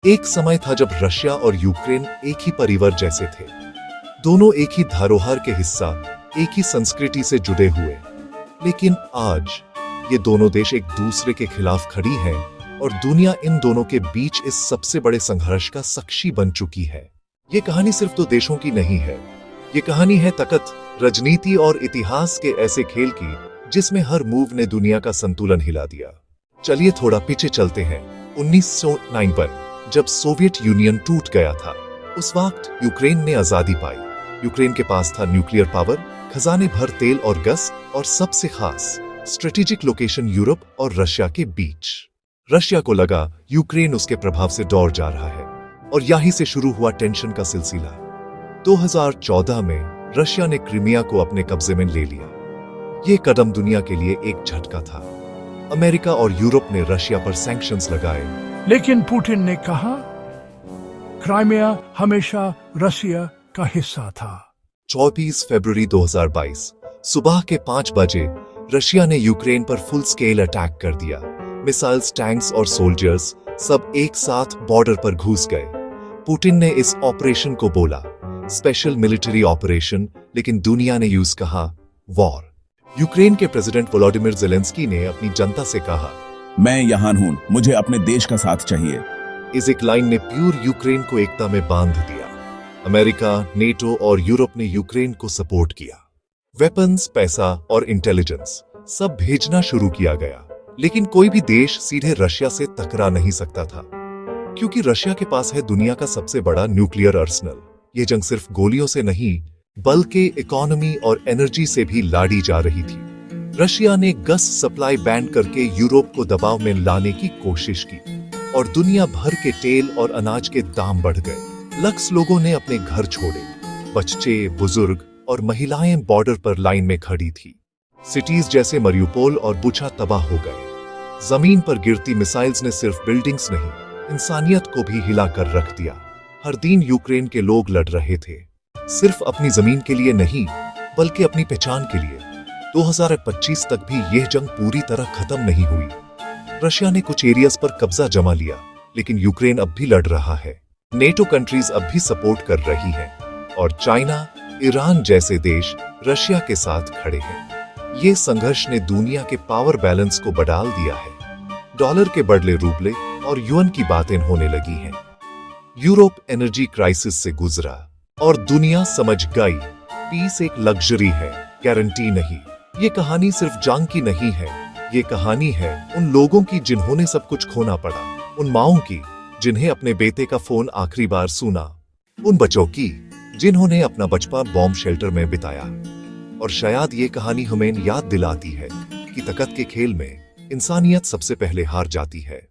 एक समय था जब रशिया और यूक्रेन एक ही परिवार जैसे थे। दोनों एक ही धरोहर के हिस्सा, एक ही संस्कृति से जुड़े हुए। लेकिन आज ये दोनों देश एक दूसरे के खिलाफ खड़ी हैं और दुनिया इन दोनों के बीच इस सबसे बड़े संघर्ष का साक्षी बन चुकी है। ये कहानी सिर्फ दो देशों की नहीं है, ये कहानी है ताकत, राजनीति और इतिहास के ऐसे खेल की जिसमें हर मूव ने दुनिया का संतुलन हिला दिया। चलिए थोड़ा पीछे चलते हैं। 1909 पर जब सोवियत यूनियन टूट गया था, उस वक्त यूक्रेन ने आजादी पाई। यूक्रेन के पास था न्यूक्लियर पावर, खजाने भर तेल और गैस और सबसे खास स्ट्रेटेजिक लोकेशन यूरोप और रशिया के बीच। रशिया को लगा यूक्रेन उसके प्रभाव से दौड़ जा रहा है और यहीं से शुरू हुआ टेंशन का सिलसिला। 2014 में रशिया ने क्रीमिया को अपने कब्जे में ले लिया। ये कदम दुनिया के लिए एक झटका था। अमेरिका और यूरोप ने रशिया पर सैंक्शंस लगाए, लेकिन पुतिन ने कहा क्राइमिया हमेशा रशिया का हिस्सा था। 24 फरवरी 2022 सुबह के 5 बजे रशिया ने यूक्रेन पर फुल स्केल अटैक कर दिया। मिसाइल्स, टैंक्स और सोल्जर्स सब एक साथ बॉर्डर पर घुस गए। पुतिन ने इस ऑपरेशन को बोला स्पेशल मिलिट्री ऑपरेशन, लेकिन दुनिया ने यूज कहा वॉर। यूक्रेन के प्रेसिडेंट वोलोडिमिर ज़ेलेंस्की ने अपनी जनता से कहा, मैं यहाँ हूँ, मुझे अपने देश का साथ चाहिए। इस एक लाइन ने प्यूर यूक्रेन को एकता में बांध दिया। अमेरिका, नेटो और यूरोप ने यूक्रेन को सपोर्ट किया। वेपन्स, पैसा और इंटेलिजेंस सब भेजना शुरू किया गया। लेकिन कोई भी देश सीधे रशिया से टकरा नहीं सकता था, क्योंकि रशिया के पास है दुनिया का सबसे बड़ा न्यूक्लियर आर्सेनल। ये जंग सिर्फ गोलियों से नहीं, बल्कि इकोनॉमी और एनर्जी से भी लड़ी जा रही थी। रशिया ने गैस सप्लाई बैन करके यूरोप को दबाव में लाने की कोशिश की और दुनिया भर के तेल और अनाज के दाम बढ़ गए। लाखों लोगों ने अपने घर छोड़े। बच्चे, बुजुर्ग और महिलाएं बॉर्डर पर लाइन में खड़ी थी। सिटीज जैसे मरियुपोल और बुचा तबाह हो गए। जमीन पर गिरती मिसाइल्स ने सिर्फ बिल्डिंग्स नहीं, इंसानियत को भी हिलाकर रख दिया। हर दिन यूक्रेन के लोग लड़ रहे थे, सिर्फ अपनी जमीन के लिए नहीं, बल्कि अपनी पहचान के लिए। 2025 तक भी यह जंग पूरी तरह खत्म नहीं हुई। रशिया ने कुछ एरियाज पर कब्जा जमा लिया, लेकिन यूक्रेन अब भी लड़ रहा है। नेटो कंट्रीज अब भी सपोर्ट कर रही हैं और चाइना, ईरान जैसे देश रशिया के साथ खड़े हैं। ये संघर्ष ने दुनिया के पावर बैलेंस को बदल दिया है। डॉलर के बदले रूबले और युआन की बातें होने लगी हैं। यूरोप एनर्जी क्राइसिस से गुजरा और दुनिया समझ गई पीस एक लग्जरी है, गारंटी नहीं। ये कहानी सिर्फ जंग की नहीं है, ये कहानी है उन लोगों की जिन्होंने सब कुछ खोना पड़ा, उन माओं की जिन्हें अपने बेटे का फोन आखिरी बार सुना, उन बच्चों की जिन्होंने अपना बचपन बॉम्ब शेल्टर में बिताया। और शायद ये कहानी हमें याद दिलाती है कि ताकत के खेल में इंसानियत सबसे पहले हार जाती है।